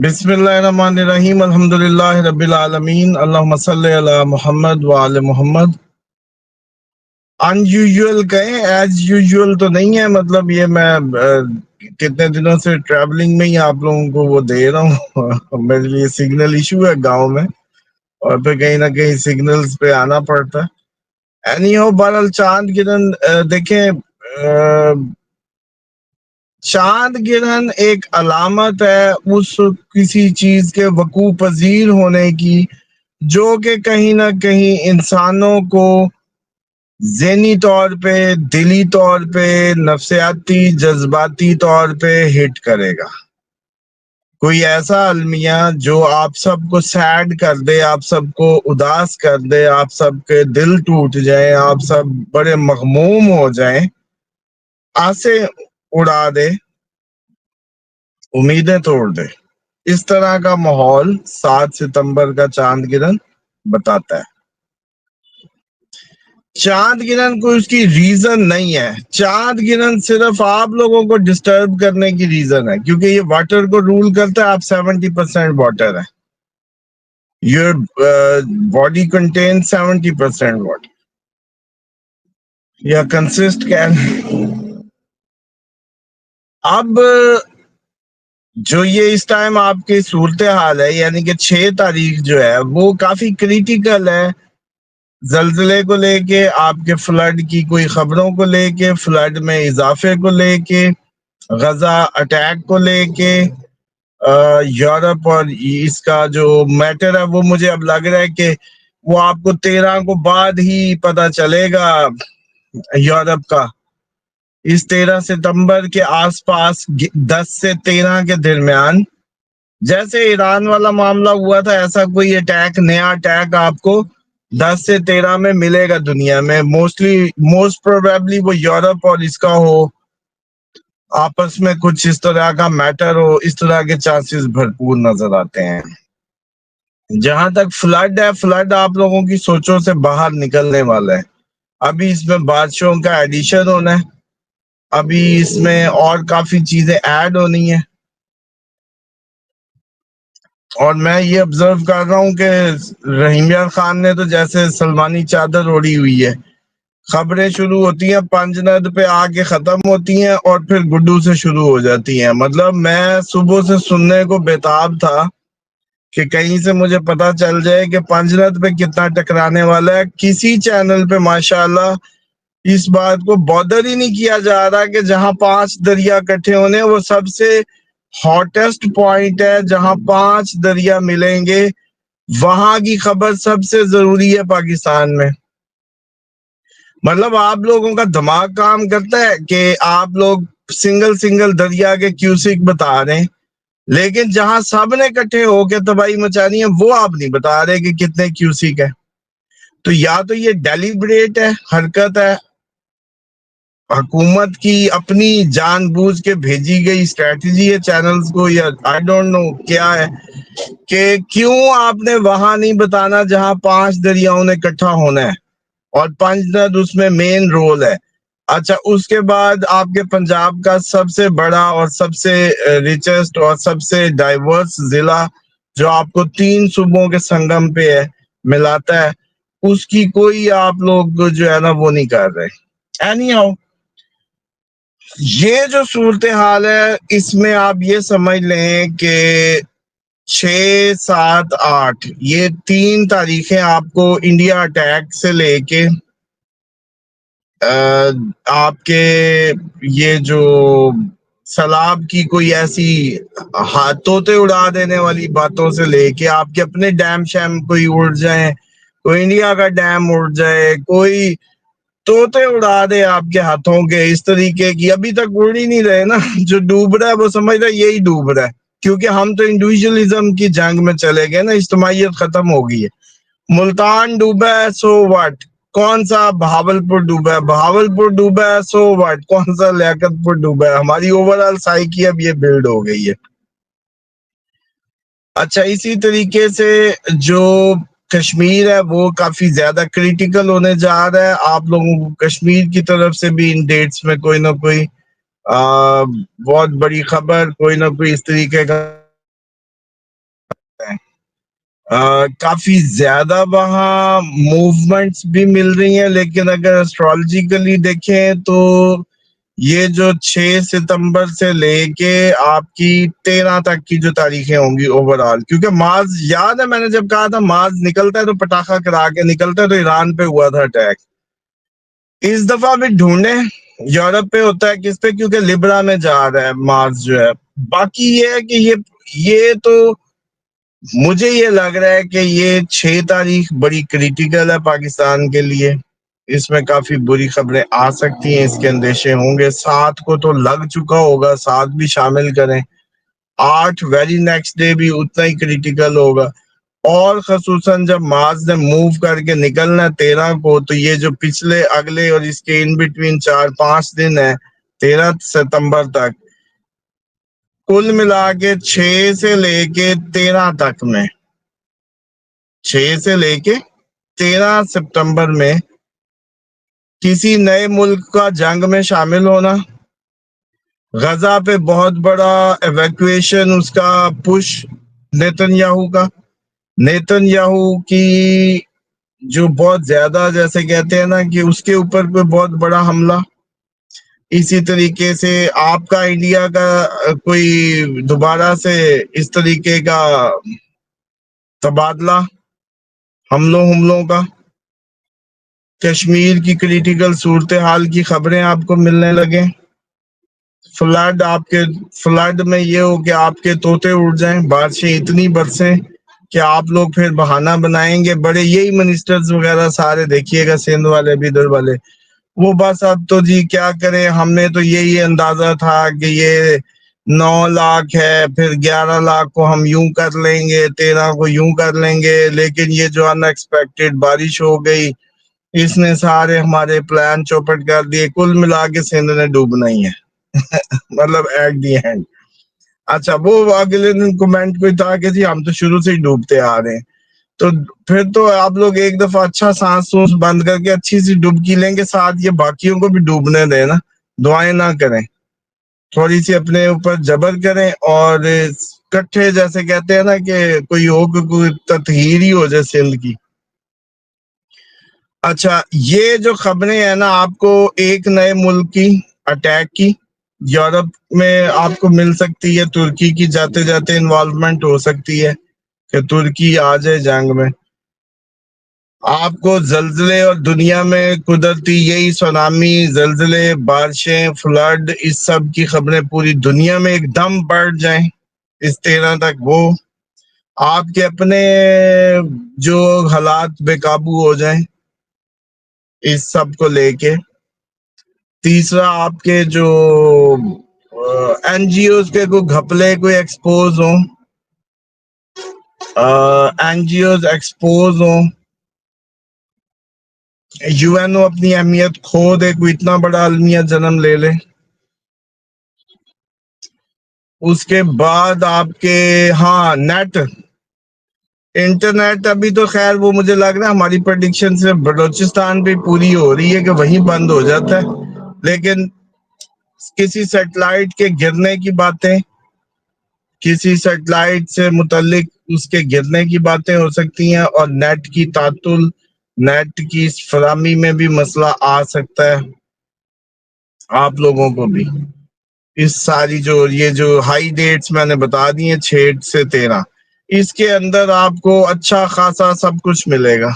बिस्मिल्लाहिर्रहमानिर्रहीम अल्हम्दुलिल्लाहि रब्बिल आलमीन अल्लाहुम्मा सल्ली अला मोहम्मद व आले मोहम्मद। अनयूजुअल कहें, एज यूजुअल तो नहीं है। मतलब ये मैं कितने दिनों से ट्रैवलिंग में ही आप लोगों को वो दे रहा हूँ मेरे लिए सिग्नल इशू है गांव में, और फिर कहीं ना कहीं सिग्नल्स पे आना पड़ता है। एनी हो, बहरहाल चांद गिरन देखें, चांद गिरहन एक अलामत है उस किसी चीज के वकू पजीर होने की जो कि कहीं ना कहीं इंसानों को ज़हनी तौर पे, दिली तौर पे, नफ्सियाती जज्बाती तौर पे हिट करेगा। कोई ऐसा अलमिया जो आप सबको सैड कर दे, आप सबको उदास कर दे, आप सबके दिल टूट जाए, आप सब बड़े मगमूम हो जाएं, आसे उड़ा दे, उम्मीदें तोड़ दे। इस तरह का माहौल 7 सितंबर का चांद गिरन बताता है। चांद गिरन कोई उसकी रीजन नहीं है। चांद गिरन सिर्फ आप लोगों को डिस्टर्ब करने की रीजन है, क्योंकि ये वाटर को रूल करता है। आप 70% वाटर है, योर बॉडी कंटेन 70% वाटर या कंसिस्ट कैन। अब जो ये इस टाइम आपकी सूरत हाल है, यानी कि 6 तारीख जो है वो काफी क्रिटिकल है। जल्जले को लेके, आपके फ्लड की कोई खबरों को लेके, फ्लड में इजाफे को लेके, गजा अटैक को लेके, यूरोप और इसका जो मैटर है वो मुझे अब लग रहा है कि वो आपको 13 को बाद ही पता चलेगा। यूरोप का इस 13 सितंबर के आसपास 10 से 13 के दरमियान, जैसे ईरान वाला मामला हुआ था, ऐसा कोई अटैक, नया अटैक आपको 10 से 13 में मिलेगा दुनिया में। मोस्ट प्रोबेबली वो यूरोप और इसका हो, आपस में कुछ इस तरह का मैटर हो, इस तरह के चांसेस भरपूर नजर आते हैं। जहां तक फ्लड है, फ्लड आप लोगों की सोचों से बाहर निकलने वाला है। अभी इसमें बारिशों का एडिशन होना है, अभी इसमें और काफी चीजें ऐड होनी है। और मैं ये ऑब्जर्व कर रहा हूँ कि रहीम यार खान ने तो जैसे सलमानी चादर ओढ़ी हुई है। खबरें शुरू होती हैं पंजनद पे आके खत्म होती हैं और फिर गुड्डू से शुरू हो जाती हैं। मतलब मैं सुबह से सुनने को बेताब था कि कहीं से मुझे पता चल जाए कि पंजनद पे कितना टकराने वाला है। किसी चैनल पे माशाल्लाह इस बात को बॉदर ही नहीं किया जा रहा कि जहां 5 दरिया इकट्ठे होने, वो सबसे हॉटेस्ट पॉइंट है जहां 5 दरिया मिलेंगे, वहां की खबर सबसे जरूरी है पाकिस्तान में। मतलब आप लोगों का दिमाग काम करता है कि आप लोग सिंगल सिंगल दरिया के क्यूसिक बता रहे हैं, लेकिन जहां सब ने इकट्ठे होकर तबाही मचानी है वो आप नहीं बता रहे कि कितने क्यूसिक है। तो या तो ये डेलिब्रेट है, हरकत है, हुकूमत की अपनी जानबूझ के भेजी गई स्ट्रेटजी है चैनल्स को, या आई डोंट नो क्या है कि क्यों आपने वहां नहीं बताना जहां 5 दरियाओं ने इकट्ठा होना है और पंजनद उसमें मेन रोल है। अच्छा, उसके बाद आपके पंजाब का सबसे बड़ा और सबसे रिचेस्ट और सबसे डाइवर्स जिला जो आपको 3 सूबों के संगम पे है, मिलाता है, उसकी कोई आप लोग जो है ना वो नहीं कर रहे। एनी हाउ, ये जो सूरत हाल है इसमें आप ये समझ लें कि 6, 7, 8 ये 3 तारीखें आपको इंडिया अटैक से लेके आपके ये जो सैलाब की कोई ऐसी हाथों से उड़ा देने वाली बातों से लेके आपके अपने डैम शैम कोई उड़ जाए, कोई इंडिया का डैम उड़ जाए, कोई तोते उड़ा दे आपके हाथों के, इस तरीके की अभी तक उड़ ही नहीं रहे ना। जो डूब रहा है वो समझ रहा है यही डूब रहा है, क्योंकि हम तो इंडिविजुअलिज्म की जंग में चले गए ना, इज्तिमाइयत खत्म हो गई है। मुल्तान डूबा है सो व्हाट, कौन सा बहावलपुर डूबा है, बहावलपुर डूबा है सो व्हाट, कौन सा लियाकतपुर डूबा है। हमारी ओवरऑल साइकी अब ये बिल्ड हो गई है। अच्छा, इसी तरीके से जो कश्मीर है वो काफी ज्यादा क्रिटिकल होने जा रहा है। आप लोगों को कश्मीर की तरफ से भी इन डेट्स में कोई ना कोई बहुत बड़ी खबर, कोई ना कोई इस तरीके का کافی زیادہ وہاں موومنٹس بھی مل رہی ہیں، لیکن اگر اسٹرالوجیکلی دیکھیں تو یہ جو 6 ستمبر سے لے کے آپ کی 13 تک کی جو تاریخیں ہوں گی اوور آل، کیونکہ مارز یاد ہے میں نے جب کہا تھا مارز نکلتا ہے تو پٹاخہ کرا کے نکلتا ہے، تو ایران پہ ہوا تھا اٹیک. اس دفعہ بھی ڈھونڈیں یورپ پہ ہوتا ہے کس پہ، کیونکہ لبرا میں جا رہا ہے مارز جو ہے. باقی یہ ہے کہ یہ تو مجھے یہ لگ رہا ہے کہ یہ 6 تاریخ بڑی کریٹیکل ہے پاکستان کے لیے. اس میں کافی بری خبریں آ سکتی ہیں، اس کے اندیشے ہوں گے. 7 کو تو لگ چکا ہوگا، 7 بھی شامل کریں. 8 ویری نیکسٹ ڈے بھی اتنا ہی کریٹیکل ہوگا، اور خصوصاً جب مارس نے موو کر کے نکلنا 13 کو، تو یہ جو پچھلے اگلے اور اس کے ان بٹوین 4-5 دن ہے 13 ستمبر تک، کل ملا کے 6 سے لے کے 13 تک میں 6 سے لے کے 13 ستمبر میں کسی نئے ملک کا جنگ میں شامل ہونا، غزہ پہ بہت بڑا ایویکویشن، اس کا پش نیتن یاہو کی جو بہت زیادہ جیسے کہتے ہیں نا کہ اس کے اوپر کوئی بہت بڑا حملہ. اسی طریقے سے آپ کا انڈیا کا کوئی دوبارہ سے اس طریقے کا تبادلہ حملوں کا. کشمیر کی کریٹیکل صورتحال کی خبریں آپ کو ملنے لگیں. فلڈ میں یہ ہو کہ آپ کے طوطے اڑ جائیں، بارشیں اتنی برسیں کہ آپ لوگ پھر بہانہ بنائیں گے. بڑے یہی منسٹرز وغیرہ سارے دیکھیے گا، سندھ والے بھی ادھر والے، وہ بس اب تو جی کیا کریں، ہم نے تو یہی اندازہ تھا کہ یہ 9 لاکھ ہے، پھر 11 لاکھ کو ہم یوں کر لیں گے، 13 کو یوں کر لیں گے، لیکن یہ جو ان ایکسپیکٹڈ بارش ہو گئی اس نے سارے ہمارے پلان چوپٹ کر دیے. کل ملا کے سندھ نے ڈوبنا ہی ہے مطلب ایٹ دی اینڈ. اچھا وہ اگلے دن کمنٹ کوئی تھا کہ جی ہم تو شروع سے ہی ڈوبتے آ رہے ہیں، تو پھر تو آپ لوگ ایک دفعہ اچھا سانس سوس بند کر کے اچھی سی ڈبکی لیں گے، ساتھ یہ باقیوں کو بھی ڈوبنے دیں نا، دعائیں نہ کریں، تھوڑی سی اپنے اوپر جبر کریں، اور کٹھے جیسے کہتے ہیں نا کہ کوئی ہو کہ کوئی تطہیر ہی ہو جائے سندھ کی. اچھا یہ جو خبریں ہیں نا آپ کو ایک نئے ملک کی اٹیک کی یورپ میں آپ کو مل سکتی ہے، ترکی کی جاتے جاتے انوالومنٹ ہو سکتی ہے کہ ترکی آ جائے جنگ میں. آپ کو زلزلے اور دنیا میں قدرتی یہی سونامی، زلزلے، بارشیں، فلڈ، اس سب کی خبریں پوری دنیا میں ایک دم بڑھ جائیں اس 13 تک، وہ آپ کے اپنے جو حالات بے قابو ہو جائیں اس سب کو لے کے. تیسرا آپ کے جو این جی اوز کے کوئی گھپلے کوئی ایکسپوز ہوں، این جی اوز ایکسپوز ہوں، یو این او اپنی اہمیت کھو دے، کوئی اتنا بڑا المیہ جنم لے لے. اس کے بعد آپ کے نیٹ انٹرنیٹ ابھی تو خیر وہ مجھے لگ رہا ہے ہماری پریڈکشن سے بلوچستان بھی پوری ہو رہی ہے کہ وہیں بند ہو جاتا ہے، لیکن کسی سیٹلائٹ کے گرنے کی باتیں، کسی سیٹلائٹ سے متعلق اس کے گرنے کی باتیں ہو سکتی ہیں، اور نیٹ کی تعطل، نیٹ کی فراہمی میں بھی مسئلہ آ سکتا ہے آپ لوگوں کو بھی. اس ساری یہ جو ہائی ڈیٹس میں نے بتا دی ہیں 6 سے 13، اس کے اندر آپ کو اچھا خاصا سب کچھ ملے گا.